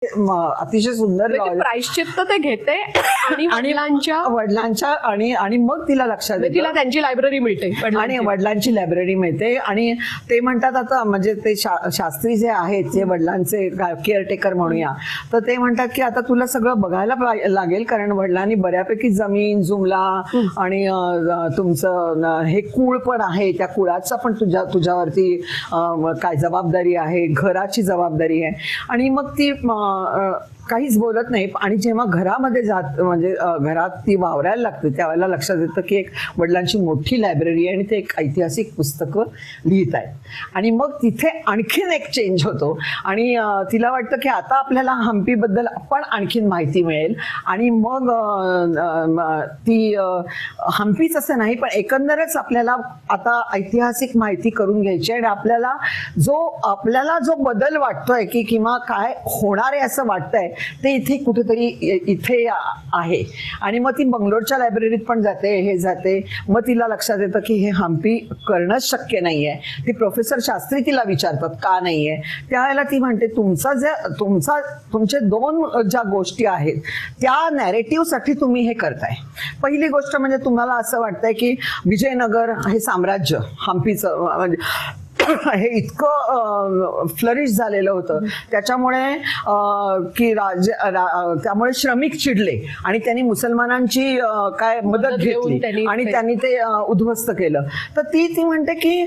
अतिशय सुंदर प्रायश्चित्त ते घेते आणि वडिलांच्या आणि मग तिला लक्षात येतं, तिला त्यांची लायब्ररी मिळते आणि वडिलांची लायब्ररी मिळते. आणि ते म्हणतात आता म्हणजे ते शास्त्री जे आहेत, जे वडिलांचे केअरटेकर म्हणूया, तर ते म्हणतात की आता तुला सगळं बघायला लागेल, कारण वडिलांनी बऱ्यापैकी जमीन जुमला आणि तुमचं हे कुळ पण आहे, त्या कुळाचा पण तुझ्यावरती काय जबाबदारी आहे, घराची जबाबदारी आहे. आणि मग ती काहीच बोलत नाही. आणि जेव्हा घरामध्ये जात म्हणजे घरात ती वावरायला लागते त्यावेळेला लक्षात येतं की एक वडिलांची मोठी लायब्ररी आहे आणि ते एक ऐतिहासिक पुस्तकं लिहित आहेत. आणि मग तिथे आणखीन एक चेंज होतो आणि तिला वाटतं की आता आपल्याला हम्पीबद्दल पण आणखीन माहिती मिळेल. आणि मग ती हम्पीच असं नाही पण एकंदरच आपल्याला आता ऐतिहासिक माहिती करून घ्यायची आणि आपल्याला जो बदल वाटतोय की किंवा काय होणार आहे असं वाटतंय ते इथे कुठेतरी इथे आहे. आणि मग ती बंगलोरच्या लायब्ररीत पण जाते. मग तिला लक्षात येतं की हे हम्पी करणंच शक्य नाहीये. ती प्रोफेसर शास्त्री तिला विचारतात का नाहीये. त्यावेळेला ती म्हणते तुमचे दोन ज्या गोष्टी आहेत त्या नॅरेटिव्हसाठी तुम्ही हे करताय. पहिली गोष्ट म्हणजे तुम्हाला असं वाटतंय की विजयनगर हे साम्राज्य हम्पीचं म्हणजे हे इतकं फ्लरिश झालेलं होतं त्याच्यामुळे की त्यामुळे श्रमिक चिडले आणि त्यांनी मुसलमानांची काय मदत घेतली आणि त्यांनी ते उद्ध्वस्त केलं. तर ती म्हणते की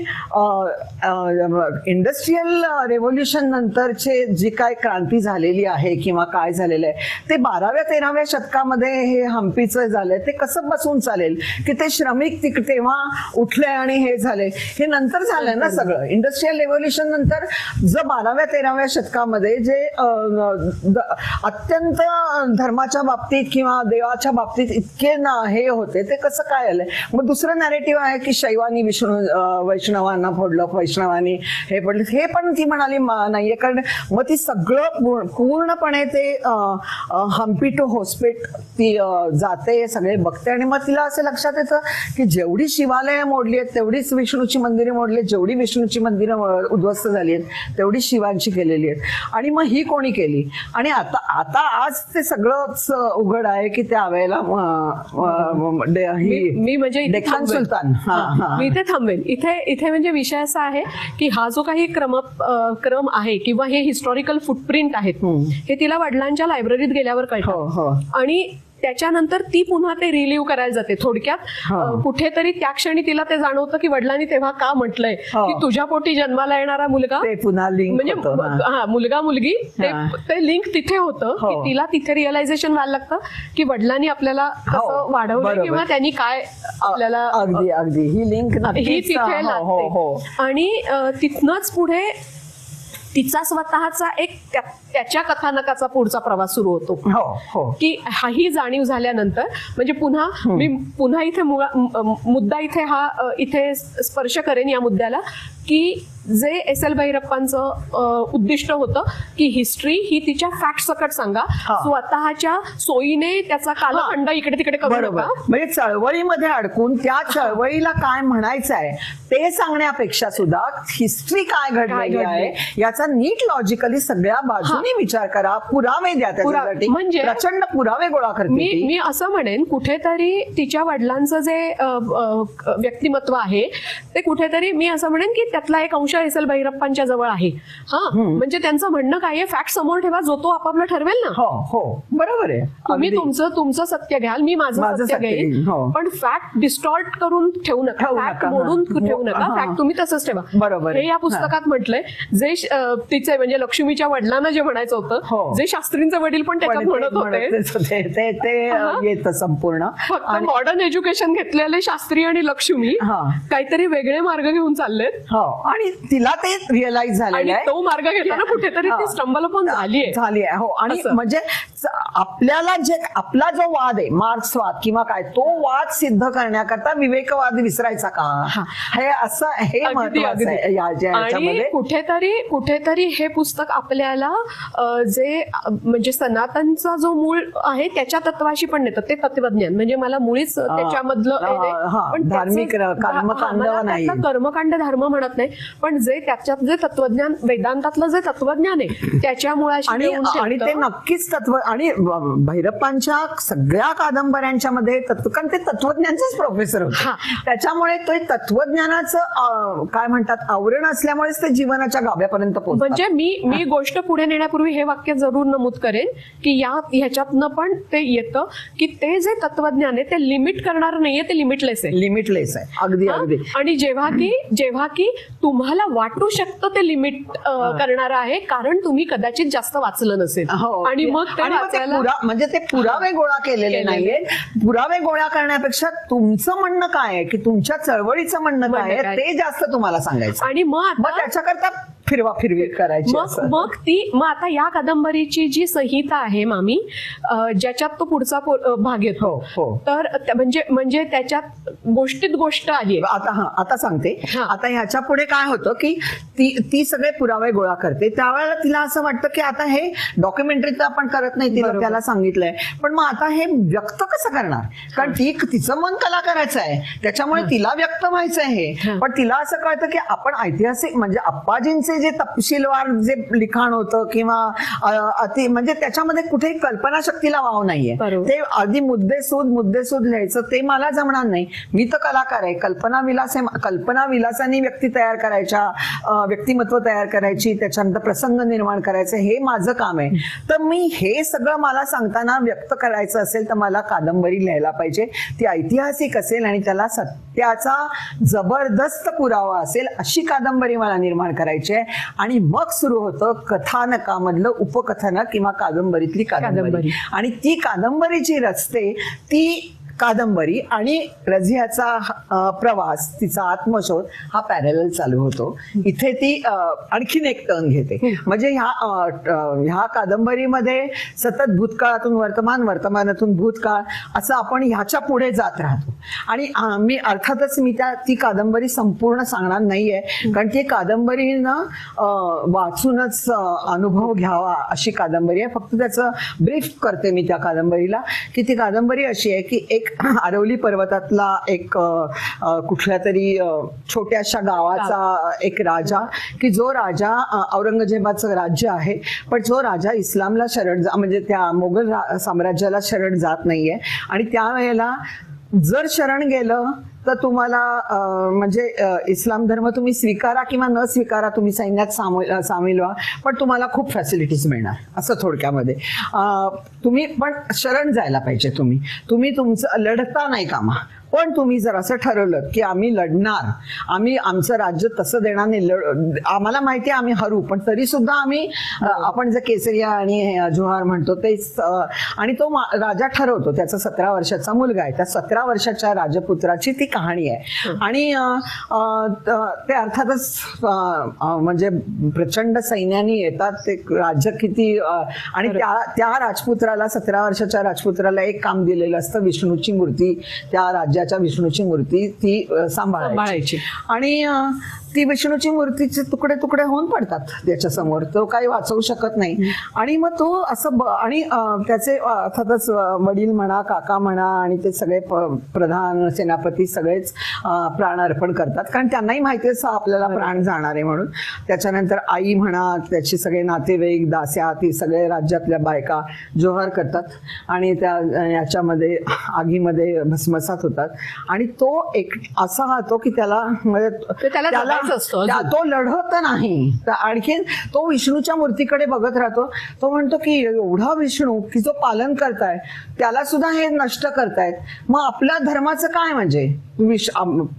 इंडस्ट्रियल रेव्होल्युशन नंतरचे जी काय क्रांती झालेली आहे किंवा काय झालेलं आहे ते 12व्या-13व्या शतकामध्ये हे हम्पीचं झालंय. ते कसं बसून चालेल की ते श्रमिक तेव्हा उठले आणि हे झाले. हे नंतर झालंय ना सगळं. इंडस्ट्रियल रेव्होल्युशन नंतर जर 12व्या-13व्या शतकामध्ये जे अत्यंत धर्माच्या बाबतीत किंवा देवाच्या बाबतीत इतके हे होते ते कसं काय आलंय. मग दुसरं नॅरेटिव्ह आहे की शैवानी वैष्णवांना फोडलं, वैष्णवांनी हे पडलं. हे पण ती म्हणाली नाहीये कारण मग ती सगळं पूर्णपणे ते हम्पी टू होस्पेट ती जाते, सगळे बघते. आणि मग तिला असं लक्षात येतं की जेवढी शिवालयं मोडली आहेत तेवढीच विष्णूची मंदिरे मोडली आहेत, जेवढी विष्णूची मंदिरं उद्ध्वस्त झाली आहेत तेवढी शिवांची केलेली आहेत. आणि मग ही कोणी केली. आणि आता आज ते सगळंच उघड आहे की त्यावेळेला मी म्हणजे डेक्कन सुलतान. मी इथे थांबेन. इथे म्हणजे विषय असा आहे की हा जो काही क्रम आहे किंवा हे हिस्टॉरिकल फुटप्रिंट आहेत हे तिला वडिलांच्या लायब्ररीत गेल्यावर कळतं. आणि त्याच्यानंतर ती पुन्हा ते रिलीव्ह करायला जाते. थोडक्यात कुठेतरी त्या क्षणी तिला ते जाणवतं की वडिलांनी तेव्हा का म्हटलंय की तुझ्या पोटी जन्माला येणारा मुलगा पुन्हा लिंक म्हणजे मुलगा मुलगी ते लिंक तिथे होतं की तिला तिथे रिअलायझेशन व्हायला लागतं की वडिलांनी आपल्याला कसं वाढवलं किंवा त्यांनी काय आपल्याला अगदी ही लिंक ही तिथे लागते. आणि तिथनच पुढे तिचा स्वतःचा एक त्याच्या कथानकाचा पुढचा प्रवास सुरू होतो की हाही जाणीव झाल्यानंतर म्हणजे पुन्हा इथे मुद्दा इथे स्पर्श करेन या मुद्द्याला की जे एस एल भैरप्पांचं उद्दिष्ट होतं की हिस्ट्री ही तिच्या फॅक्ट सकट सांगा, स्वतःच्या सोयीने त्याचा कालखंड इकडे तिकडे करू नका. म्हणजे चळवळीमध्ये अडकून त्या चळवळीला काय म्हणायचं आहे ते सांगण्यापेक्षा सुद्धा हिस्ट्री काय घडलेली आहे याचा नीट लॉजिकली सगळ्या बाजूने विचार करा, पुरावे द्या त्याच्यासाठी. म्हणजे प्रचंड पुरावे गोळा करते. मी असं म्हणेन कुठेतरी तिच्या वडिलांचं जे व्यक्तिमत्व आहे ते कुठेतरी मी असं म्हणेन की त्यातला एक अंश एस एल भैरप्पांच्या जवळ आहे. म्हणजे त्यांचं म्हणणं काय आहे, फॅक्ट समोर ठेवा, जो तो आपापलं ठरवेल ना. हो बरोबर आहे. तुम्ही तुमचं सत्य घ्याल, मी माझं सत्य घेईन, पण फॅक्ट डिस्टॉर्ट करून ठेवू नका, फॅक्ट मोडून ठेवू नका, फॅक्ट तुम्ही तसंच ठेवा. बरोबर हे या पुस्तकात म्हटलंय. जे तिचे म्हणजे लक्ष्मीच्या वडिलांना जे म्हणायचं होतं, जे शास्त्रींचे वडील पण त्याच्यात म्हणत होते ते येतं संपूर्ण. फक्त मॉडर्न एज्युकेशन घेतलेले शास्त्री आणि लक्ष्मी काहीतरी वेगळे मार्ग घेऊन चाललेत आणि तिला ते रिअलाइज झालेलं आहे. तो मार्ग घेताना कुठेतरी ती स्टंबल पण झाली आहे. हो. आणि म्हणजे आपला जो वाद आहे मार्क्सवाद किंवा काय, तो वाद सिद्ध करण्याकरता विवेकवाद विसरायचा का, हे असं हे महत्त्वाचं आहे. आणि कुठेतरी हे पुस्तक आपल्याला जे म्हणजे सनातनचा जो मूळ आहे त्याच्या तत्वाशी पण नेतं. ते तत्वज्ञान म्हणजे मला मुळीच त्याच्यामधलं धार्मिक कर्मकांड धर्म म्हणत नाही, पण पण जे त्याच्यात जे तत्वज्ञान, वेदांतातलं जे तत्वज्ञान आहे त्याच्या मुळाशी आणि येऊन आणि ते ठेवतं. नक्कीच तत्व, आणि भैरप्पांच्या सगळ्या कादंबऱ्यांच्या मध्ये कारण ते तत्वज्ञानचेच प्रोफेसर होते, त्याच्यामुळे ते तत्वज्ञानाचं काय म्हणतात आवरण असल्यामुळेच ते जीवनाच्या गाभ्यापर्यंत पोहोचतात. म्हणजे मी गोष्ट पुढे नेण्यापूर्वी हे वाक्य जरूर नमूद करेन की ह्याच्यातनं पण ते येतं की ते जे तत्वज्ञान आहे ते लिमिट करणार नाहीये, ते लिमिटलेस आहे. लिमिटलेस आहे. अगदी अगदी. आणि जेव्हा की तुम्हाला वाटू शकतं ते लिमिट करणार आहे, कारण तुम्ही कदाचित जास्त वाचलं नसेल. आणि मग ते वाचायला म्हणजे ते पुरावे गोळा केलेले नाहीये. पुरावे गोळा करण्यापेक्षा तुमचं म्हणणं काय आहे, की तुमच्या चळवळीचं म्हणणं काय आहे, ते जास्त तुम्हाला सांगायचं. आणि मग त्याच्याकरता फिरवी करायची. मग आता या कादंबरीची जी संहिता आहे मामी, ज्याच्यात तो पुढचा भाग येतो, तर म्हणजे त्याच्यात गोष्टीत गोष्ट आली. आता सांगते. आता ह्याच्या पुढे काय होतं की ती सगळे पुरावे गोळा करते. त्यावेळेला तिला असं वाटतं की आता हे डॉक्युमेंटरी तर आपण करत नाही, तिला त्याला सांगितलंय, पण मग आता हे व्यक्त कसं करणार, कारण तिचं मन कला करायचं आहे, त्याच्यामुळे तिला व्यक्त व्हायचं आहे. पण तिला असं कळतं की आपण ऐतिहासिक म्हणजे आप्पाजींचे जे तपशीलवार जे लिखाण होतं किंवा म्हणजे त्याच्यामध्ये कुठे कल्पनाशक्तीला वाव नाहीये. ते अगदी मुद्देसूद लिहायचं ते मला जमणार नाही. मी तर कलाकार आहे. कल्पना विलासाने व्यक्ती तयार करायच्या, व्यक्तिमत्व तयार करायची, त्याच्यानंतर प्रसंग निर्माण करायचे, हे माझं काम आहे. तर मी हे सगळं मला सांगताना व्यक्त करायचं असेल तर मला कादंबरी लिहायला पाहिजे. ती ऐतिहासिक असेल आणि त्याला सत्याचा जबरदस्त पुरावा असेल अशी कादंबरी मला निर्माण करायची आहे. आणि मग सुरू होतं कथानकामधलं उपकथनक किंवा कादंबरीतली कादंबरी. आणि ती कादंबरीची रचते ती कादंबरी आणि रझियाचा प्रवास, तिचा आत्मशोध हा पॅरलल चालू होतो. इथे ती आणखीन एक टर्न घेते. म्हणजे ह्या कादंबरीमध्ये सतत भूतकाळातून वर्तमान, वर्तमानातून भूतकाळ असं आपण ह्याच्या पुढे जात राहतो. आणि मी अर्थातच ती कादंबरी संपूर्ण सांगणार नाहीये, कारण ती कादंबरीनं वाचूनच अनुभव घ्यावा अशी कादंबरी आहे. फक्त त्याचं ब्रीफ करते मी त्या कादंबरीला, की ती कादंबरी अशी आहे की एक आरवली पर्वतातला एक कुठल्या तरी छोट्याशा गावाचा एक राजा, की जो राजा औरंगजेबाचं राज्य आहे, पण जो राजा इस्लामला म्हणजे त्या मोगल साम्राज्याला शरण जात नाहीये. आणि त्यावेळेला जर शरण गेलं तर तुम्हाला म्हणजे इस्लाम धर्म तुम्ही स्वीकारा किंवा न स्वीकारा, तुम्ही सैन्यात सामील व्हा, पण तुम्हाला खूप फॅसिलिटीज मिळणार, असं थोडक्यामध्ये. तुम्ही पण शरण जायला पाहिजे. तुम्ही तुमचं लढता नाही कामा, पण तुम्ही जर असं ठरवलं की आम्ही लढणार, आम्ही आमचं राज्य तसं देणार नाही, आम्हाला माहिती आहे आम्ही हरू, पण तरी सुद्धा आम्ही आपण जे केसरिया आणि जोहार म्हणतो ते, आणि तो राजा ठरवतो. त्याचा 17 वर्षाचा मुलगा आहे. त्या 17 वर्षाच्या राजपुत्राची ती कहाणी आहे. आणि ते अर्थातच म्हणजे प्रचंड सैन्यानी येतात. ते राज्य किती, आणि त्या राजपुत्राला, 17 वर्षाच्या राजपुत्राला एक काम दिलेलं असतं, विष्णूची मूर्ती, त्या राज्याच्या विष्णूची मूर्ती ती सांभाळायची. आणि ती विष्णूची मूर्तीचे तुकडे तुकडे होऊन पडतात त्याच्या समोर, तो काही वाचवू शकत नाही. आणि मग तो असं आणि त्याचे अर्थातच वडील म्हणा, काका म्हणा, आणि ते सगळे प्रधान, सेनापती सगळेच प्राण अर्पण करतात, कारण त्यांनाही माहिती असं आपल्याला प्राण जाणार आहे म्हणून. त्याच्यानंतर आई म्हणा, त्याचे सगळे नातेवाईक, दास्या, ती सगळे राज्यातल्या बायका जोहार करतात आणि त्या याच्यामध्ये आगीमध्ये भस्मसात होतात. आणि तो एक असा राहतो की त्याला तो लढत नाही, तर आणखीन तो विष्णूच्या मूर्तीकडे बघत राहतो. तो म्हणतो की एवढा विष्णू की जो पालन करताय त्याला सुद्धा हे नष्ट करतायत, मग आपल्या धर्माचं काय? म्हणजे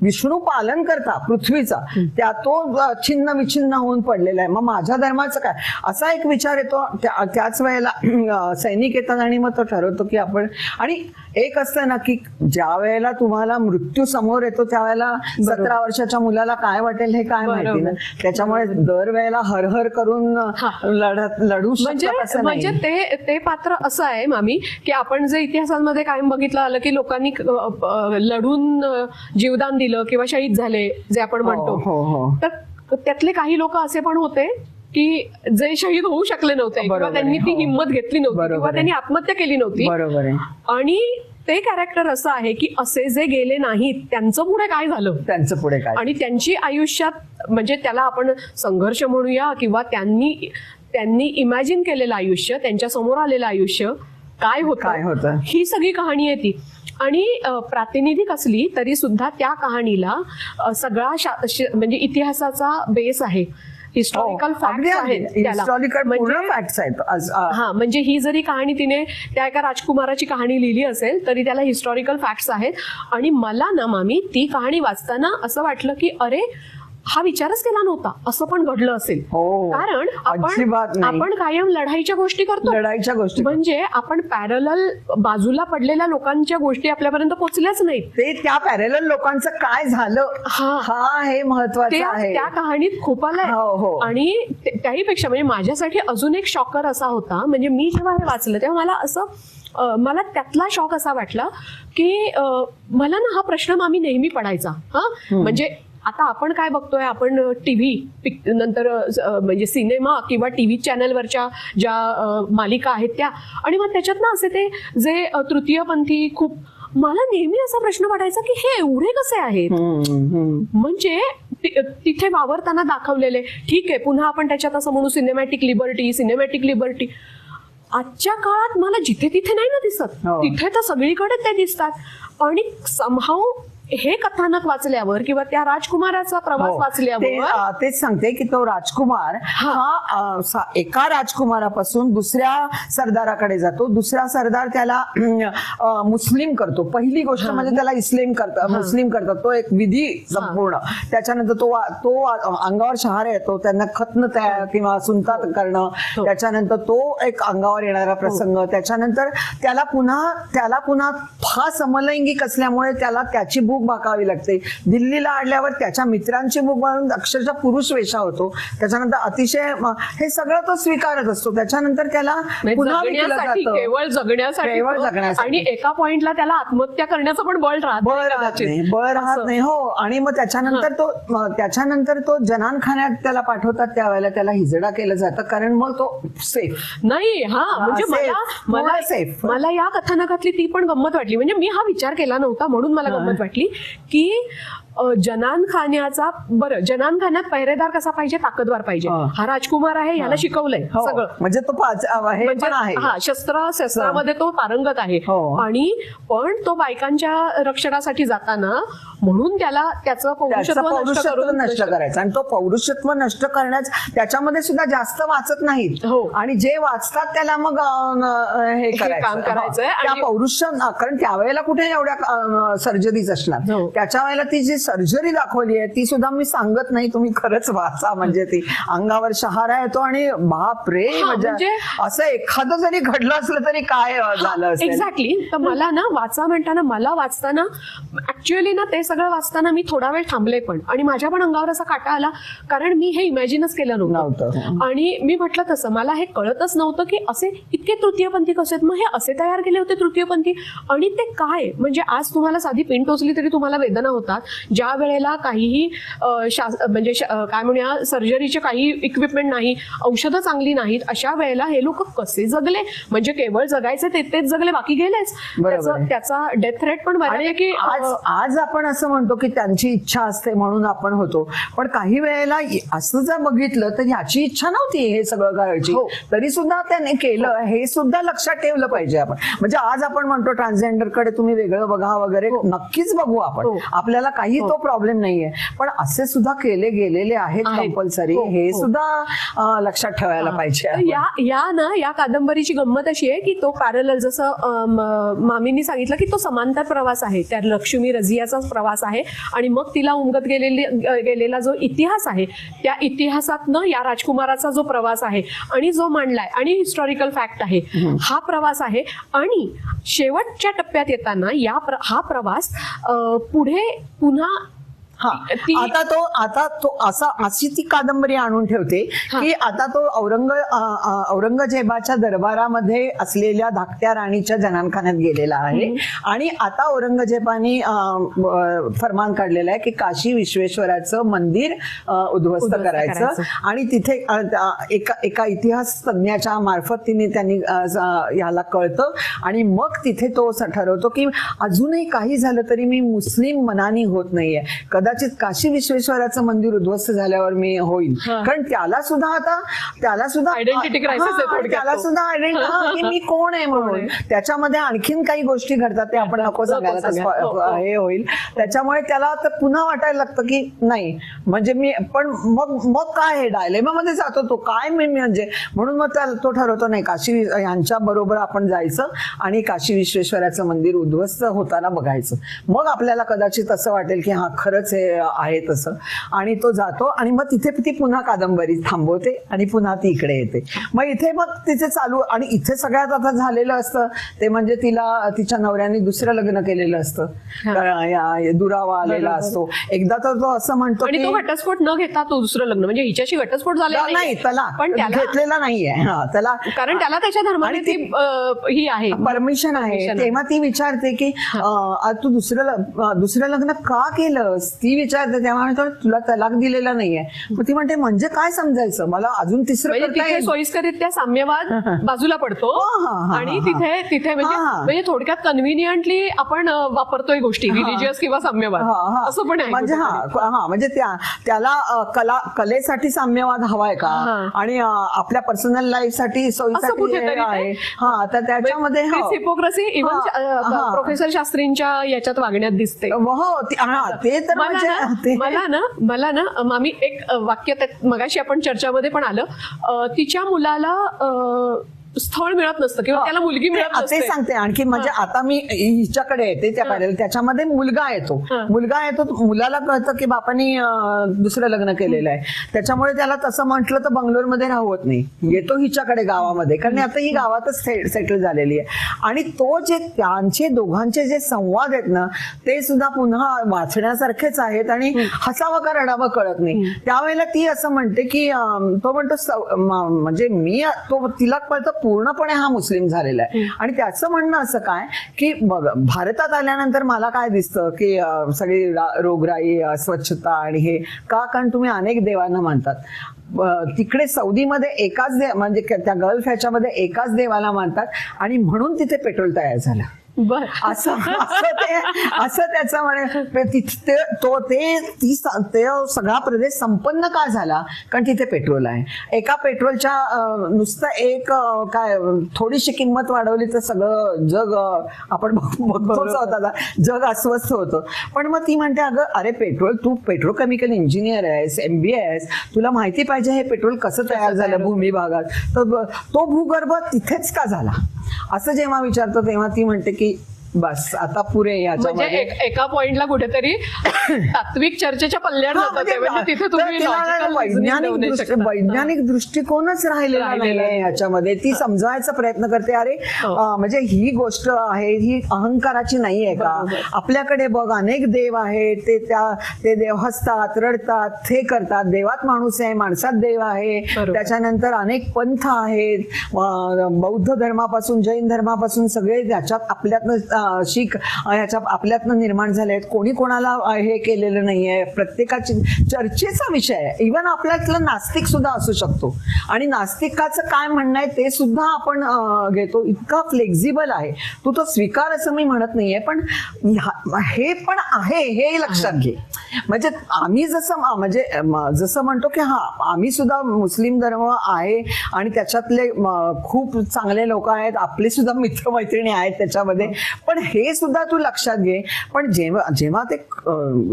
विष्णू पालन करता पृथ्वीचा, त्या तो छिन्न विछिन्न होऊन पडलेला आहे, मग माझ्या धर्माचं काय? असा एक विचार येतो. त्याच वेळेला सैनिक येतात आणि मग तो ठरवतो की आपण, आणि एक असतं ना की ज्या वेळेला तुम्हाला मृत्यू समोर येतो त्यावेळेला 17 वर्षाच्या मुलाला काय वाटेल हे काय माहिती ना. त्याच्यामुळे दरवेळेला हर हर करून लढू शकतात. म्हणजे ते पात्र असं आहे मामी की आपण जे इतिहासांमध्ये कायम बघितलं आलं की लोकांनी लढून जीवदान दिलं किंवा शहीद झाले जे आपण म्हणतो, तर त्यातले काही लोक असे पण होते की जे शहीद होऊ शकले नव्हते, किंवा त्यांनी ती हिंमत घेतली नव्हती, किंवा त्यांनी आत्महत्या केली नव्हती. बरोबर आहे. आणि ते कॅरेक्टर असं आहे की असे जे गेले नाहीत त्यांचं पुढे काय झालं, त्यांचं पुढे काय, आणि त्यांची आयुष्यात म्हणजे त्याला आपण संघर्ष म्हणूया किंवा त्यांनी इमॅजिन केलेलं आयुष्य, त्यांच्या समोर आलेलं आयुष्य काय होतं, ही सगळी कहाणी आहे ती. आणि प्रातिनिधिक असली तरी सुद्धा त्या कहाणीला सगळा म्हणजे इतिहासाचा बेस आहे, हिस्टॉरिकल फॅक्ट्स आहेत त्याला. हा, म्हणजे ही जरी कहाणी तिने त्या एका राजकुमाराची कहाणी लिहिली असेल तरी त्याला हिस्टॉरिकल फॅक्ट्स आहेत. आणि मला ना मामी ती कहाणी वाचताना असं वाटलं की अरे हा विचारच केला नव्हता असं पण घडलं असेल. कारण आपण कायम लढाईच्या गोष्टी करतो, म्हणजे आपण पॅरलल बाजूला पडलेल्या लोकांच्या गोष्टी आपल्यापर्यंत पोहोचल्याच नाहीत. ते त्या पॅरलल लोकांचं काय झालं हा हे महत्वाचं आहे, त्या कहाणीत खूप आलंय. आणि त्याहीपेक्षा म्हणजे माझ्यासाठी अजून एक शॉकर असा होता, म्हणजे मी जेव्हा हे वाचलं तेव्हा मला त्यातला शॉक असा वाटला की मला ना हा प्रश्न मामी नेहमी पडायचा. म्हणजे आता आपण काय बघतोय, आपण टीव्ही नंतर म्हणजे सिनेमा किंवा टीव्ही चॅनलवरच्या ज्या मालिका आहेत त्या, आणि मग त्याच्यात ना असे ते जे तृतीयपंथी खूप, मला नेहमी असा प्रश्न पडायचा की हे एवढे कसे आहेत. म्हणजे तिथे वावरताना दाखवलेले, ठीक आहे पुन्हा आपण त्याच्यात असं म्हणू सिनेमॅटिक लिबर्टी. आजच्या काळात मला जिथे तिथे नाही ना दिसत, तिथे तर सगळीकडे ते दिसतात. आणि समहाऊ हे कथानक वाचल्यावर किंवा त्या राजकुमाराचा प्रवास वाचल्यावर तेच सांगते की तो राजकुमार हा एका राजकुमारापासून दुसऱ्या सरदाराकडे जातो, दुसरा सरदार त्याला मुस्लिम करतो. पहिली गोष्ट म्हणजे त्याला मुस्लिम करतात, तो एक विधी संपूर्ण. त्याच्यानंतर तो अंगावर शहारे येतो, त्यांना खतन किंवा सुनतात करणं, त्याच्यानंतर तो एक अंगावर येणारा प्रसंग, त्याच्यानंतर त्याला पुन्हा हा समलैंगिक असल्यामुळे त्याला त्याची भूक भाकावी लागते. दिल्लीला आल्यावर त्याच्या मित्रांची भूक भागून अक्षरशः पुरुष वेशा होतो. त्याच्यानंतर अतिशय हे सगळं तो स्वीकारत असतो. त्याच्यानंतर त्याला पुन्हा केवळ जगण्यासाठी, आणि एका पॉइंटला त्याला आत्महत्या करण्याचं पण बळ राहत नाही. हो, आणि मग त्याच्यानंतर तो जनानखान्यात त्याला पाठवतात, त्यावेळेला त्याला हिजडा केलं जातं, कारण मग तो सेफ नाही. म्हणजे मला या कथानकातली ती पण गंमत वाटली. म्हणजे मी हा विचार केला नव्हता म्हणून मला गंमत वाटली की जनानखान्यात पहिरेदार कसा पाहिजे, ताकदवार पाहिजे. हा राजकुमार आहे, याला शिकवलंय सगळं, म्हणजे तो शस्त्रामध्ये तो पारंगत आहे. आणि पण तो बायकांच्या रक्षणासाठी जाताना म्हणून त्याला त्याचं पौरुषत्व नष्ट करायचं, आणि तो पौरुषत्व नष्ट करण्यास त्याच्यामध्ये सुद्धा जास्त वाचत नाहीत. आणि जे वाचतात त्याला मग हे काम करायचंय त्या पौरुष, कारण त्यावेळेला कुठे एवढ्या सर्जरीज असणार. त्याच्या वेळेला ती जी सर्जरी दाखवली आहे ती सुद्धा मी सांगत नाही, तुम्ही खरंच वाचा. म्हणजे ती अंगावर शहारा येतो आणि बाप रे, म्हणजे असं एखादं जरी घडलं असलं तरी काय झालं असेल. एक्झॅक्टली. तर मला ना वाचताना ऍक्च्युअली ना ते सगळं वाचताना मी थोडा वेळ थांबले पण, आणि माझ्या पण अंगावर असा काटा आला, कारण मी हे इमॅजिनच केलं नव्हतं. आणि मी म्हटलं तसं मला हे कळतच नव्हतं की असे इतके तृतीयपंथी कसे आहेत. मग हे असे तयार केले होते तृतीयपंथी, आणि ते काय, म्हणजे आज तुम्हाला साधी पिन टोचली तरी तुम्हाला वेदना होतात. ज्या वेळेला काहीही म्हणजे काय म्हणूया सर्जरीचे काही इक्विपमेंट नाही, औषधं चांगली नाहीत, अशा वेळेला हे लोक कसे जगले. म्हणजे केवळ जगायचे तेच जगले, बाकी गेलेच. त्याचा डेथ रेट पण बऱ्यापैकी. आज आपण असं म्हणतो की त्यांची इच्छा असते म्हणून आपण होतो, पण काही वेळेला असं जर बघितलं तर ह्याची इच्छा नव्हती हे सगळं करायची, तरी सुद्धा त्याने केलं. हे सुद्धा लक्षात ठेवलं पाहिजे आपण. म्हणजे आज आपण म्हणतो ट्रान्सजेंडरकडे तुम्ही वेगळं बघा वगैरे, नक्कीच बघू आपण, आपल्याला काही तो प्रॉब्लेम नाहीये, पण असे सुद्धा केले गेलेले आहेत कंपल्सरी, हे सुद्धा लक्षात ठेवायला पाहिजे. या कादंबरीची गंमत अशी आहे की तो पॅरलल, जसं मामींनी सांगितलं की तो समांतर प्रवास आहे, त्या लक्ष्मी रझियाचा प्रवास आहे, आणि मग तिला उमगत गेलेला जो इतिहास आहे त्या इतिहासातनं या राजकुमाराचा जो प्रवास आहे आणि जो मांडलाय, आणि हिस्टॉरिकल फॅक्ट आहे, हा प्रवास आहे. आणि शेवटच्या टप्प्यात येताना हा प्रवास पुढे पुन्हा हा आता तो अशी ती कादंबरी आणून ठेवते की आता तो औरंगजेबाच्या दरबारामध्ये असलेल्या धाकट्या राणीच्या जनानखान्यात गेलेला आहे आणि आता औरंगजेबाने फरमान काढलेलं आहे की काशी विश्वेश्वराचं मंदिर उद्ध्वस्त करायचं आणि तिथे एका इतिहास तज्ञाच्या मार्फत त्यांनी याला कळतं आणि मग तिथे तो ठरवतो की अजूनही काही झालं तरी मी मुस्लिम मनानी होत नाहीये, कदाचित काशी विश्वेश्वराचं मंदिर उद्ध्वस्त झाल्यावर मी होईल, कारण त्याला सुद्धा आयडेंटिटी क्रायसिस आहे, त्याला सुद्धा आयडेंटिटी की मी कोण आहे म्हणून. त्याच्यामध्ये आणखीन काही गोष्टी घडतात ते आपण नको सांगायला हे होईल, त्याच्यामुळे त्याला तर पुन्हा वाटायला लागतं की नाही म्हणजे मी पण मग काय हे डायलेमामध्ये जातो तो काय मी म्हणजे म्हणून मग तो ठरवतो नाही काशी यांच्या बरोबर आपण जायचं आणि काशी विश्वेश्वराचं मंदिर उद्ध्वस्त होताना बघायचं, मग आपल्याला कदाचित असं वाटेल की हा खरंच हे आहे तसं, आणि तो जातो आणि मग तिथे ती पुन्हा कादंबरी थांबवते आणि पुन्हा ती इकडे येते. मग इथे मग तिचे चालू आणि इथे सगळ्यात आता झालेलं असतं ते म्हणजे तिच्या नवऱ्याने दुसरं लग्न केलेलं असतं, दुरावा आलेला असतो एकदा, तर तो असं म्हणतो आणि तो घटस्फोट न घेता तो दुसरं लग्न म्हणजे हिच्याशी घटस्फोट झालेला नाही त्याला, पण त्याला घेतलेला नाहीये त्याला, कारण त्याला त्याच्या धर्माने ती ही आहे परमिशन आहे. तेव्हा ती विचारते की तू दुसरं लग्न का केलंस, ती विचारते. तेव्हा तुला तलाक दिलेला नाहीये. मग ती म्हणते म्हणजे काय समजायचं मला अजून तिसरं सोयीस्करित्या साम्यवाद बाजूला पडतो आणि तिथे म्हणजे थोडक्यात कन्व्हिनियंटली आपण वापरतोय गोष्टी रिलिजियस किंवा साम्यवाद असं पण आहे म्हणजे म्हणजे त्याला कलेसाठी साम्यवाद हवाय का आणि आपल्या पर्सनल लाईफ साठी सोयीसाठी आहे तर त्याच्यामध्ये हिपोक्रसी इव्हन प्रोफेसर शास्त्रींच्या याच्यात वागण्यात दिसते. ते तर मला ना मामी एक वाक्य मगाशी आपण चर्चामध्ये पण आलं, तिच्या मुलाला स्थळ मिळत नसतं किंवा त्याला मुलगी मिळत नसते. ते सांगते आणखी म्हणजे आता मी हिच्याकडे येते त्याच्यामध्ये मुलगा येतो मुलाला कळतं की बापानी दुसरं लग्न केलेलं आहे, त्याच्यामुळे त्याला तसं म्हटलं तर बंगलोरमध्ये राहत नाही, येतो हिच्याकडे गावामध्ये, कारण आता ही गावातच सेटल झालेली आहे. आणि तो जे त्यांचे दोघांचे जे संवाद आहेत ना ते सुद्धा पुन्हा वाचण्यासारखेच आहेत आणि हसावं का रडावं कळत नाही. त्यावेळेला ती असं म्हणते की तो म्हणतो म्हणजे मी तिला कळतं पूर्णपणे हा मुस्लिम झालेला आहे. आणि त्याचं म्हणणं असं काय की बघ भारतात आल्यानंतर मला काय दिसतं की सगळी रोगराई अस्वच्छता आणि हे का, कारण तुम्ही अनेक देवांना मानतात. तिकडे सौदीमध्ये एकाच म्हणजे त्या गल्फ ह्याच्यामध्ये एकाच देवाला मानतात आणि म्हणून तिथे पेट्रोल तयार झालं. असं त्याचं म्हणे ते सगळा प्रदेश संपन्न का झाला, कारण तिथे पेट्रोल आहे. एका पेट्रोलच्या नुसतं एक काय थोडीशी किंमत वाढवली तर सगळं जग आपण बघतोच होता, जग अस्वस्थ होतं. पण मग ती म्हणते अगं अरे तू पेट्रोकेमिकल इंजिनियर आहेस, MBA आहेस, तुला माहिती पाहिजे हे पेट्रोल कसं तयार झालं भूमी भागात, तर तो भूगर्भ तिथेच का झाला असं जेव्हा विचारतो तेव्हा ती म्हणते की बस आता पुरे याच्यामध्ये एका पॉइंटला कुठेतरी तात्विक चर्चेच्या पल्ल्यात तिथे तुम्ही वैज्ञानिक दृष्टिकोनच राहिलेला नाहीये याच्यामध्ये. ती समजायचा प्रयत्न करते अरे म्हणजे ही गोष्ट आहे ही अहंकाराची नाहीये का, आपल्याकडे बघ अनेक देव आहेत, ते देव हसतात रडतात हे करतात, देवात माणूस आहे माणसात देव आहे, त्याच्यानंतर अनेक पंथ आहेत, बौद्ध धर्मापासून जैन धर्मापासून सगळे त्याच्यात आपल्यातनं शीख ह्याच्या आपल्यातनं निर्माण झाले आहेत, कोणी कोणाला हे केलेलं नाहीये, प्रत्येकाची चर्चेचा विषय आहे. इव्हन आपल्यातलं नास्तिक सुद्धा असू शकतो आणि नास्तिकाचं काय म्हणणं आहे ते सुद्धा आपण घेतो, इतका फ्लेक्झिबल आहे. तू तो स्वीकार असं मी म्हणत नाहीये, पण हे पण आहे हे लक्षात घे. म्हणजे आम्ही जसं म्हणतो की आम्ही सुद्धा मुस्लिम धर्म आहे आणि त्याच्यातले खूप चांगले लोक आहेत, आपले सुद्धा मित्रमैत्रिणी आहेत त्याच्यामध्ये, पण हे सुद्धा तू लक्षात घे. पण जेव्हा ते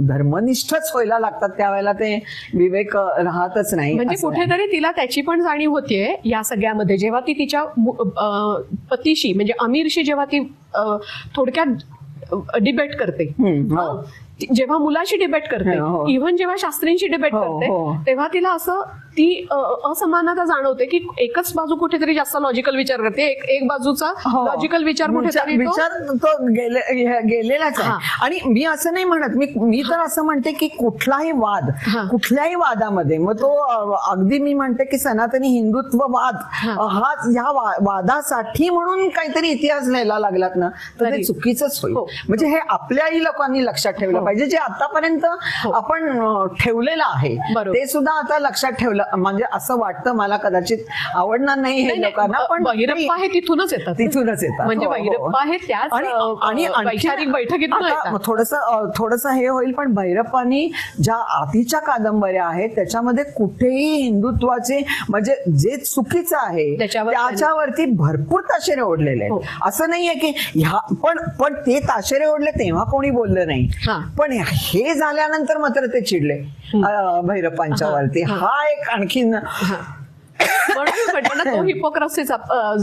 धर्मनिष्ठच व्हायला लागतात त्यावेळेला ते विवेक राहतच नाही. म्हणजे कुठेतरी तिला त्याची पण जाणीव होतीये या सगळ्यामध्ये, जेव्हा ती तिच्या पतीशी म्हणजे अमीरशी जेव्हा ती थोडक्यात डिबेट करते, जेव्हा मुलाशी डिबेट करते, इव्हन जेव्हा शास्त्रींशी डिबेट करते, तेव्हा तिला असं ती असमानता जाणवते की एकच बाजू कुठेतरी जास्त लॉजिकल विचार करते, एक बाजूचा लॉजिकल विचार कुठेतरी विचार तो गेलेलाच आहे. आणि मी असं नाही म्हणत, मी तर असं म्हणते की कुठल्याही वादामध्ये मग तो अगदी मी म्हणते की सनातनी हिंदुत्ववाद हा ह्या वादासाठी म्हणून काहीतरी इतिहास लिहायला लागलात ना तर ते चुकीचंच होईल. म्हणजे हे आपल्याही लोकांनी लक्षात ठेवलं पाहिजे, जे आतापर्यंत आपण ठेवलेलं आहे ते सुद्धा आता लक्षात ठेवलं. म्हणजे असं वाटतं मला, कदाचित आवडणार नाही हे लोकांना, पण भैरप्पा हे तिथूनच येतात. म्हणजे भैरप्पा हे त्याच आणि वैचारिक बैठकीतून थोडस हे होईल, पण भैरप्पांनी ज्या आधीच्या कादंबऱ्या आहेत त्याच्यामध्ये कुठेही हिंदुत्वाचे म्हणजे जे चुकीचं आहे त्याच्यावरती भरपूर ताशेरे ओढलेले आहेत. असं नाहीये की पण ते ताशेरे ओढले तेव्हा कोणी बोललं नाही, पण हे झाल्यानंतर मात्र ते चिडले भैरप्पांच्या वरती. हा एक आणखीन म्हणून ना तो हिपोक्रसीचा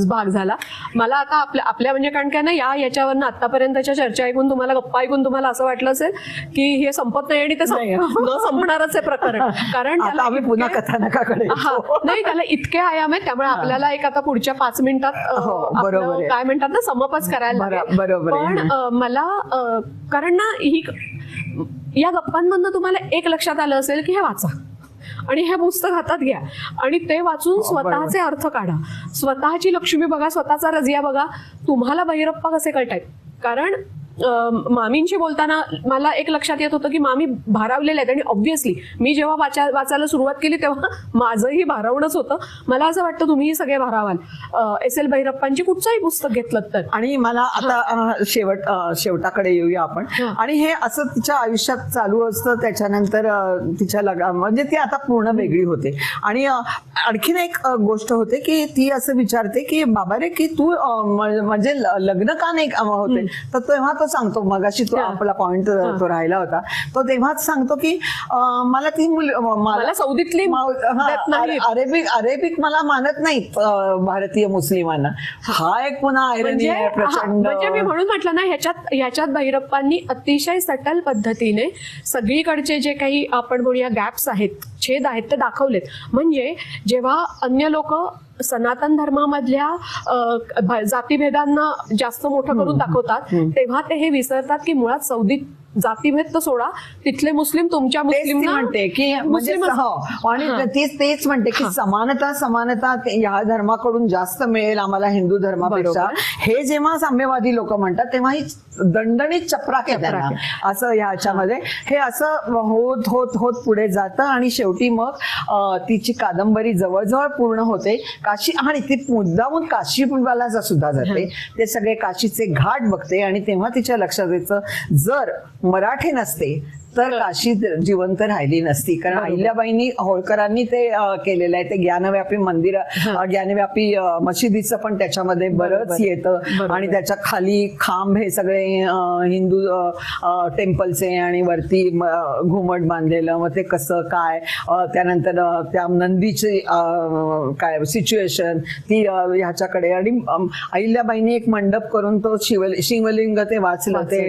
भाग झाला मला. आता आपल्या म्हणजे कारण काय ना याच्यावरनं आतापर्यंतच्या चर्चा ऐकून तुम्हाला, गप्पा ऐकून तुम्हाला असं वाटलं असेल की हे संपत नाही आणि ते न संपणारच आहे प्रकरण. कारण आम्ही पुन्हा कथानकाकडे नाही, त्याला इतके आयाम आहेत, त्यामुळे आपल्याला एक आता पुढच्या 5 मिनिटात काय म्हणतात ना समपच करायला बरोबर. पण मला कारण ना या गप्पांमधनं तुम्हाला एक लक्षात आलं असेल की हे वाचा आणि हे पुस्तक हातात घ्या आणि ते वाचून स्वतःचे अर्थ काढा, स्वतःची लक्ष्मी बघा, स्वतःचा रजिया बघा, तुम्हाला भैरप्पा कसे कळतायत. कारण मामींशी बोलताना मला एक लक्षात येत होतं की मामी भारावलेल्या आहेत आणि ऑब्व्हियसली मी जेव्हा वाचायला सुरुवात केली तेव्हा माझंही भारावणच होतं. मला असं वाटतं तुम्हीही सगळे भारावाल S.L. भैरप्पांची कुठचंही पुस्तक घेतलं तर. आणि मला आता शेवटाकडे येऊया आपण. आणि हे असं तिच्या आयुष्यात चालू असतं, त्याच्यानंतर तिच्या म्हणजे ती आता पूर्ण वेगळी होते. आणि आणखीन एक गोष्ट होते की ती असं विचारते की बाबा रे की तू म्हणजे लग्न का नाही होते, तर तेव्हा तो सांगतो, मगाशी तो आपला पॉइंट तो राहिला होता, तो तेव्हाच सांगतो की मला ती मला सौदीतली अरेबिक मला मानत नाहीत भारतीय मुस्लिमांना. हा एक पुन्हा आयरनी आहे प्रचंड. म्हणजे मी म्हणून म्हटलं ना ह्याच्यात भैरप्पांनी अतिशय सटल पद्धतीने सगळीकडचे जे काही आपण म्हणूया गॅप्स आहेत, छेद आहेत ते दाखवलेत. म्हणजे जेव्हा अन्य लोक सनातन धर्मामधल्या जातीभेदांना जास्त मोठं करून दाखवतात तेव्हा ते हे विसरतात की मुळात सौदीत जातीभेद तर सोडा, तिथले मुस्लिम तुमच्या मुस्लिम म्हणते की आणि तेच म्हणते की समानता या धर्माकडून जास्त मिळेल आम्हाला हिंदू धर्मापेक्षा. हे जेव्हा साम्यवादी लोक म्हणतात तेव्हा ही दणदणीत चपराक आहे त्यांना. असं ह्याच्यामध्ये हे असं होत होत होत पुढे जातं आणि शेवटी मग तिची कादंबरी जवळजवळ पूर्ण होते. काशी आणि ती मुद्दामून काशीला सुद्धा जाते, ते सगळे काशीचे घाट बघते आणि तेव्हा तिच्या लक्षात येतं जर मराठी नसते तर काशी जिवंत राहिली नसती. कारण अहिल्याबाईंनी होळकरांनी ते केलेलं आहे, ते ज्ञानव्यापी मंदिर, ज्ञानव्यापी मशिदीचं पण त्याच्यामध्ये बरंच येतं. आणि त्याच्या खाली खांब हे सगळे हिंदू टेम्पलचे आणि वरती घुमट बांधलेलं, मग ते कसं काय, त्यानंतर त्या नंदीची काय सिच्युएशन ती ह्याच्याकडे. आणि अहिल्याबाईंनी एक मंडप करून तो शिवलिंग ते वाचलं, ते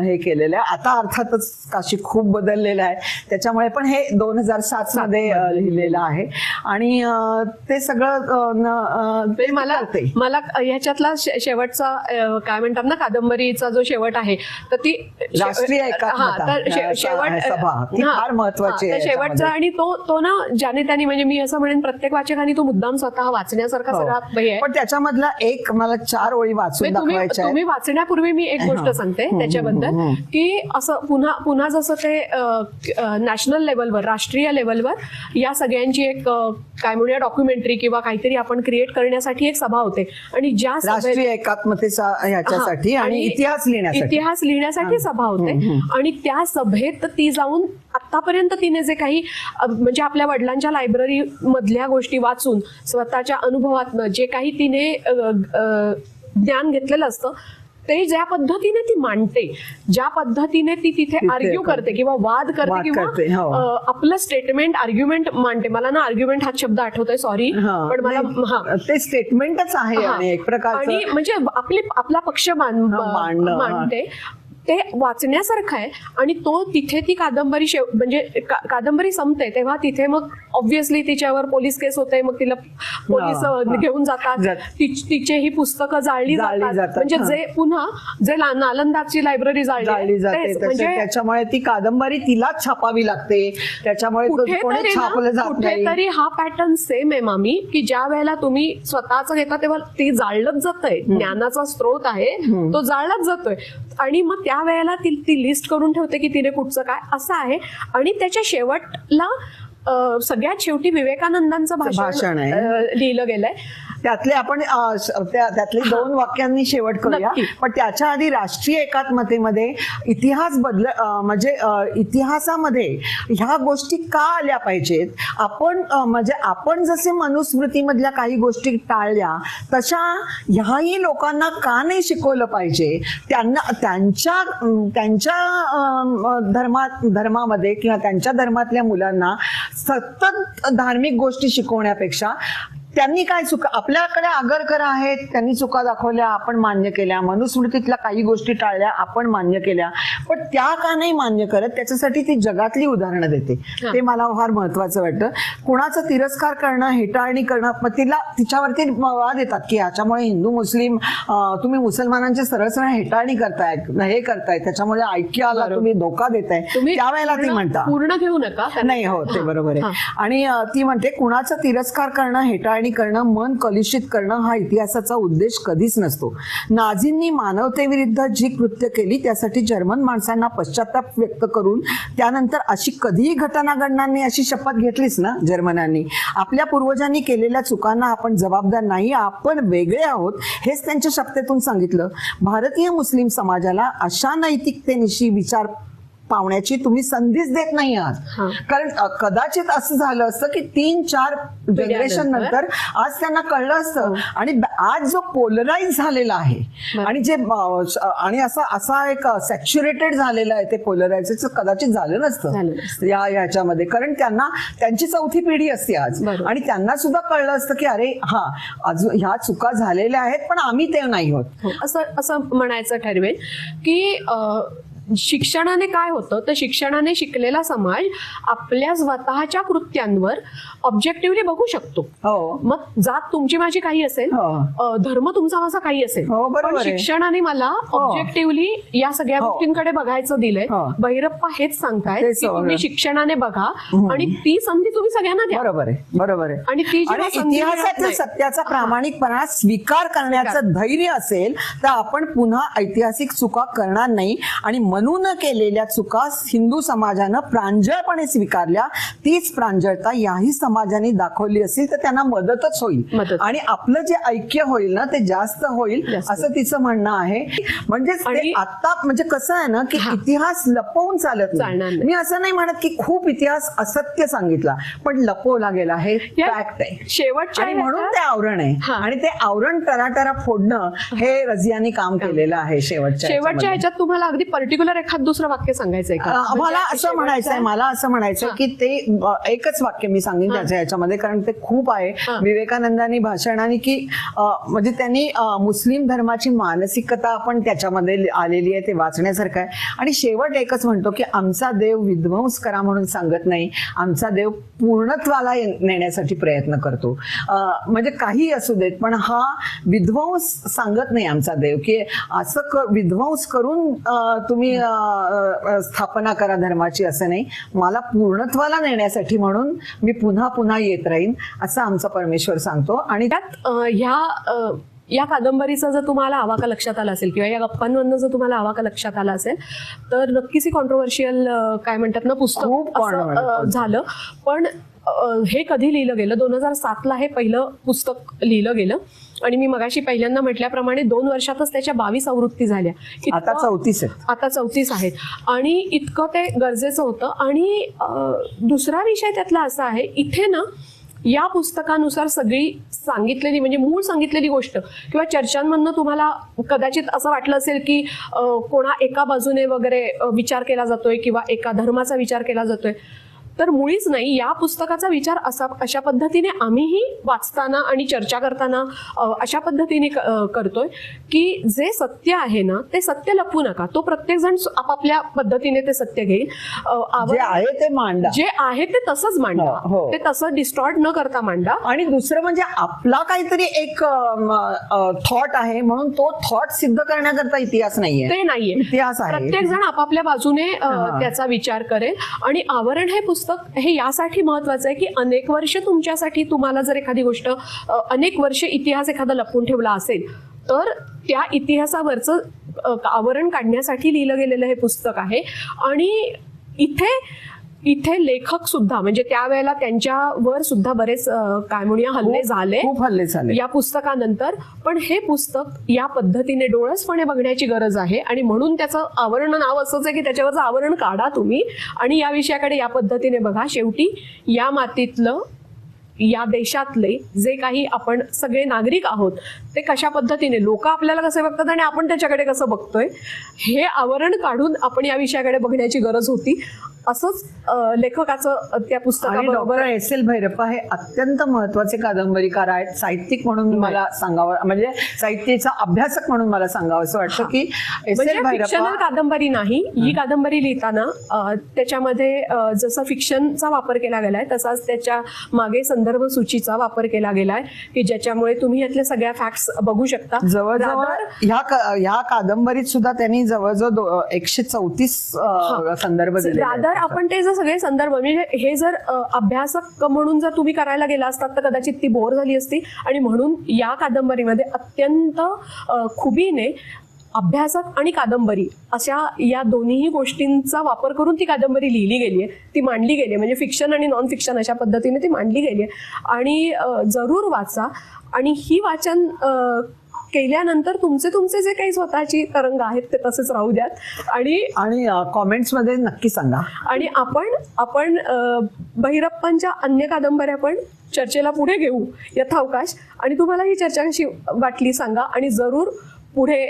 हे केलेलं आहे. आता अर्थातच काशी खूप बदललेलं आहे त्याच्यामुळे, पण हे 2007 मध्ये लिहिलेलं आहे. आणि ते सगळं मला ह्याच्यातला शेवटचा काय म्हणतात ना कादंबरीचा जो शेवट आहे तर ती राष्ट्रीय फार महत्वाची आहे शेवटचा. आणि तो ना ज्याने त्याने म्हणजे मी असं म्हणेन प्रत्येक वाचकाने तो मुद्दाम स्वतः वाचण्यासारखा सगळा आहे. पण त्याच्यामधला एक मला 4 ओळी वाचून दाखवायच्या. तुम्ही वाचण्यापूर्वी मी एक गोष्ट सांगते त्याच्याबद्दल की असं पुन्हा जसं ते नॅशनल लेवलवर, राष्ट्रीय लेवलवर या सगळ्यांची एक काय म्हणूया डॉक्युमेंटरी किंवा काहीतरी आपण क्रिएट करण्यासाठी एक सभा होते. आणि ज्या राष्ट्रीय एकात्मतेचा ह्याच्यासाठी आणि इतिहास लिहिण्यासाठी सभा होते. आणि त्या सभेत ती जाऊन आतापर्यंत तिने जे काही म्हणजे आपल्या वडिलांच्या लायब्ररी मधल्या गोष्टी वाचून स्वतःच्या अनुभवातनं जे काही तिने ज्ञान घेतलेलं असतं ते ज्या पद्धतीने ती मांडते, ज्या पद्धतीने ती तिथे आर्ग्यू करते किंवा वाद करते किंवा आपलं स्टेटमेंट आर्ग्युमेंट मांडते. मला ना आर्ग्युमेंट हा शब्द आठवतोय, सॉरी, पण मला ते स्टेटमेंटच आहे एक प्रकारचं. आणि म्हणजे आपला पक्ष मांडते. ते वाचण्यासारखं आहे. आणि तो तिथे ती कादंबरी म्हणजे कादंबरी संपते तेव्हा तिथे मग ऑब्व्हियसली तिच्यावर पोलीस केस होते, मग तिला पोलीस घेऊन जातात, तिचे ही पुस्तकं जाळली जातात. म्हणजे जे पुन्हा जे नालंदाची लायब्ररी जाळली जाते, म्हणजे त्याच्यामुळे ती कादंबरी तिलाच छापावी लागते, त्याच्यामुळे कुठेतरी हा पॅटर्न सेम आहे मामी, की ज्या वेळेला तुम्ही स्वतःच घेता तेव्हा ती जाळलंच जातंय. ज्ञानाचा स्रोत आहे तो जाळलाच जातोय. आणि मग त्या वेळेला ती लिस्ट करून ठेवते की तिने कुठचं काय असं आहे. आणि त्याच्या शेवटला सगळ्यात शेवटी विवेकानंदांचं भाषण लिहिलं गेलंय. त्यातले आपण त्यातले 2 वाक्यांनी शेवट करूया. पण त्याच्या आधी राष्ट्रीय एकात्मतेमध्ये इतिहास म्हणजे इतिहासामध्ये ह्या गोष्टी का आल्या पाहिजेत. आपण जसे मनुस्मृतीमधल्या काही गोष्टी टाळल्या तशा ह्याही लोकांना का नाही शिकवलं पाहिजे. त्यांना त्यांच्या धर्मामध्ये किंवा त्यांच्या धर्मातल्या मुलांना सतत धार्मिक गोष्टी शिकवण्यापेक्षा त्यांनी काय चुका, आपल्याकडे आगरकर आहेत, त्यांनी चुका दाखवल्या, आपण मान्य केल्या, मनुस्मृतीतल्या काही गोष्टी टाळल्या, आपण मान्य केल्या, पण त्या का नाही मान्य करत. त्याच्यासाठी ती जगातली उदाहरणं देते. ते मला फार महत्वाचं वाटतं. कुणाचा तिरस्कार करणं, हेटाळणी करणं, मग तिच्यावरती वाद येतात की ह्याच्यामुळे हिंदू मुस्लिम तुम्ही मुसलमानांच्या सरळ सरळ हेटाळणी करताय, हे करताय, त्याच्यामुळे ऐक्याला तुम्ही धोका देताय. त्यावेळेला ती म्हणता पूर्ण घेऊ नका. नाही हो, ते बरोबर आहे. आणि ती म्हणते कुणाचा तिरस्कार करणं, हेटाळणी करणं, मन कलुषित करणं हा इतिहासाचा उद्देश कधीच नसतो. नाझींनी मानवतेविरुद्ध जी कृत्य केली त्यासाठी जर्मन माणसांना पश्चाताप व्यक्त करून त्यानंतर अशी कधीही घटना घडणार नाही अशी शपथ घेतलीच ना जर्मनांनी. आपल्या पूर्वजांनी केलेल्या चुकांना आपण जबाबदार नाही, आपण वेगळे आहोत हेच त्यांच्या शपथेतून सांगितलं. भारतीय मुस्लिम समाजाला अशा नैतिकतेनिशी विचार पावण्याची तुम्ही संधीच देत नाही आहात. कारण कदाचित असं झालं असतं की 3-4 जनरेशन नंतर आज त्यांना कळलं असतं. आणि आज जो पोलराइज झालेला आहे आणि असा एक सॅच्युरेटेड झालेला आहे ते पोलरायझेशन कदाचित झालं नसतं याच्यामध्ये. कारण त्यांची 4थी पिढी असते आज आणि त्यांना सुद्धा कळलं असतं की अरे ह्या चुका झालेल्या आहेत पण आम्ही ते नाही होत असं म्हणायचं ठरवेल की शिक्षणाने काय होतं तर शिक्षणाने शिकलेला समाज आपल्या स्वतःच्या कृत्यांवर ऑब्जेक्टिव्हली बघू शकतो. मग जात तुमची माझी काही असेल, धर्म तुमचा माझा काही असेल, पण शिक्षणाने मला ऑब्जेक्टिव्हली या सगळ्या गोष्टींकडे बघायचं दिलंय. भैरप्पा हेच सांगतायत की तुम्ही शिक्षणाने बघा आणि ती संधी तुम्ही सगळ्यांना द्या. बरोबर आहे. आणि ती इतिहासातील सत्याचा प्रामाणिकपणा स्वीकार करण्याचं धैर्य असेल तर आपण पुन्हा ऐतिहासिक चुका करणार नाही. आणि म्हणून केलेल्या चुका हिंदू समाजानं प्रांजळपणे स्वीकारल्या. तीच प्रांजळता याही समाजाने दाखवली असेल तर त्यांना मदतच होईल आणि आपलं जे ऐक्य होईल ना ते जास्त होईल असं तिचं म्हणणं आहे. म्हणजे आता म्हणजे कसं आहे ना की इतिहास लपवून चालत नाही. मी असं नाही म्हणत की खूप इतिहास असत्य सांगितला पण लपवला गेला हे फॅक्ट आहे शेवटच्या. म्हणून ते आवरण आहे आणि ते आवरण टराटरा फोडणं हे रझियानी काम केलेलं आहे. शेवटच्या ह्याच्यात तुम्हाला अगदी पर्टिक्युलर एखाद दुसरं वाक्य सांगायचंय का? मला असं म्हणायचंय की ते एकच वाक्य मी सांगेन त्याच्या ह्याच्यामध्ये कारण ते खूप आहे. विवेकानंदांनी भाषणाने की म्हणजे त्यांनी मुस्लिम धर्माची मानसिकता पण त्याच्यामध्ये आलेली आहे, ते वाचण्यासारखं आहे. आणि शेवट एकच म्हणतो की आमचा देव विध्वंस करा म्हणून सांगत नाही, आमचा देव पूर्णत्वाला नेण्यासाठी प्रयत्न करतो. म्हणजे काही असू देत पण हा विध्वंस सांगत नाही आमचा देव की असं विध्वंस करून तुम्ही स्थापना करा धर्माची, असं नाही. मला पूर्णत्वाला नेण्यासाठी म्हणून मी पुन्हा पुन्हा येत राहीन असं आमचा परमेश्वर सांगतो. आणि त्यात या कादंबरीचा जर तुम्हाला आवाका लक्षात आला असेल किंवा या गप्पांमधनं जर तुम्हाला आवाका लक्षात आला असेल तर नक्कीच ही कॉन्ट्रोवर्शियल काय म्हणतात ना पुस्तक झालं. पण हे कधी लिहिलं गेलं? 2007ला हे पहिलं पुस्तक लिहिलं गेलं आणि मी मगाशी पहिल्यांदा म्हटल्याप्रमाणे 2 वर्षातच त्याच्या 22 आवृत्ती झाल्या. आता 34 आहेत आणि इतकं ते गरजेचं होतं. आणि दुसरा विषय त्यातला असा आहे इथे ना या पुस्तकानुसार सगळी सांगितलेली म्हणजे मूळ सांगितलेली गोष्ट किंवा चर्चांमधनं तुम्हाला कदाचित असं वाटलं असेल की कोणा एका बाजूने वगैरे विचार केला जातोय किंवा एका धर्माचा विचार केला जातोय. तर मुळीच नाही. या पुस्तकाचा विचार अशा पद्धतीने आम्हीही वाचताना आणि चर्चा करताना अशा पद्धतीने करतोय की जे सत्य आहे ना ते सत्य लपवू नका. तो प्रत्येक जण आपापल्या पद्धतीने ते सत्य घेईल. जे आहे ते मांडा, जे आहे ते तसंच मांडा, हो. ते तसं डिस्टॉर्ट न करता मांडा. आणि दुसरं म्हणजे आपला काहीतरी एक थॉट आहे म्हणून तो थॉट सिद्ध करण्याकरता इतिहास नाहीये, ते नाहीये. इतिहास आहे. प्रत्येक जण आपापल्या बाजूने त्याचा विचार करेल. आणि आवरण हे पुस्तक हे यासाठी महत्वाचं आहे की अनेक वर्ष तुमच्यासाठी, तुम्हाला जर एखादी गोष्ट अनेक वर्ष इतिहास एखादा लपवून ठेवला असेल तर त्या इतिहासावरचं आवरण काढण्यासाठी लिहिलं गेलेलं हे पुस्तक आहे. आणि इथे लेखक सुद्धा म्हणजे त्यावेळेला त्यांच्यावर सुद्धा बरेच काय म्हणूया हल्ले झाले, खूप हल्ले झाले या पुस्तकानंतर. पण हे पुस्तक या पद्धतीने डोळसपणे बघण्याची गरज आहे. आणि म्हणून त्याचं आवरण नाव असंच आहे की त्याच्यावरचं आवरण काढा तुम्ही आणि या विषयाकडे या पद्धतीने बघा. शेवटी या मातीतलं, या देशातले जे काही आपण सगळे नागरिक आहोत ते कशा पद्धतीने, लोक आपल्याला कसे बघतात आणि आपण त्याच्याकडे कसं बघतोय, हे आवरण काढून आपण या विषयाकडे बघण्याची गरज होती. असंच लेखकाचं त्या पुस्तकाबरोबर. एस.एल. भैरप्पा हे अत्यंत महत्वाचे कादंबरीकार आहेत. साहित्यिक म्हणून मला सांगावं, म्हणजे साहित्याचा अभ्यासक म्हणून मला सांगावं असं वाटतं की एस.एल. फिक्शनल कादंबरी नाही ही कादंबरी लिहिताना त्याच्यामध्ये जसं फिक्शनचा वापर केला गेलाय तसाच त्याच्या मागे संदर्भ सूचीचा वापर केला गेलाय की ज्याच्यामुळे तुम्ही यातल्या सगळ्या फॅक्ट्स बघू शकता. जवळजवळ ह्या कादंबरीत सुद्धा त्यांनी जवळजवळ 134 संदर्भ दिले. रादर आपण ते जर सगळे संदर्भ म्हणजे हे जर अभ्यासक म्हणून जर तुम्ही करायला गेला असतात तर कदाचित ती बोर झाली असती. आणि म्हणून या कादंबरीमध्ये अत्यंत खुबीने अभ्यासक आणि कादंबरी अशा या दोन्हीही गोष्टींचा वापर करून ती कादंबरी लिहिली गेली आहे, ती मांडली गेली आहे. म्हणजे फिक्शन आणि नॉन फिक्शन अशा पद्धतीने ती मांडली गेली आहे. आणि जरूर वाचा. आणि ही वाचन केल्यानंतर तुमचे जे काही स्वतःची तरंग आहेत ते तसेच राहू द्यात. आणि कॉमेंट्स मध्ये नक्की सांगा. आणि आपण भैरप्पांच्या अन्य कादंबऱ्या पण चर्चेला पुढे घेऊ यथावकाश. आणि तुम्हाला ही चर्चा कशी वाटली सांगा. आणि जरूर पुढे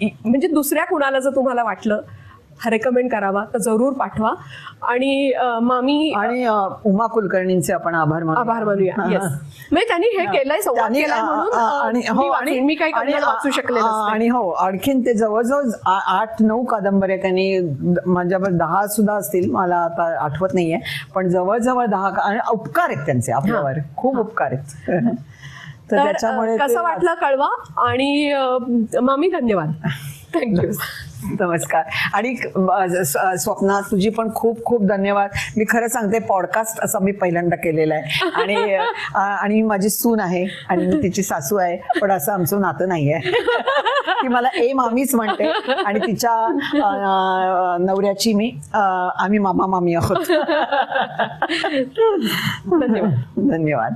म्हणजे दुसऱ्या कुणाला जर तुम्हाला वाटलं रेकमेंड करावा तर जरूर पाठवा. आणि मामी आणि उमा कुलकर्णींचे आपण आभार मानूया. म्हणजे त्यांनी हे केलंय, संवाद केलाय म्हणून मी काही वाचू शकले नसते. आणि हो, आणखीन ते जवळजवळ 8-9 कादंबऱ्या त्यांनी, माझ्यावर 10 सुद्धा असतील, मला आता आठवत नाहीये, पण जवळजवळ 10. आणि उपकार आहेत त्यांचे आपल्यावर, खूप उपकार आहेत. तर त्याच्यामुळे कसं वाटलं कळवा. आणि मामी धन्यवाद. थँक्यू. नमस्कार. आणि स्वप्ना तुझी पण खूप खूप धन्यवाद. मी खरं सांगते, पॉडकास्ट असा मी पहिल्यांदा केलेला आहे. आणि माझी सून आहे आणि मी तिची सासू आहे, पण असं आमचं नातं नाहीये. ती मला मामीच म्हणते आणि तिच्या नवऱ्याची आम्ही मामा मामी आहोत. धन्यवाद. धन्यवाद.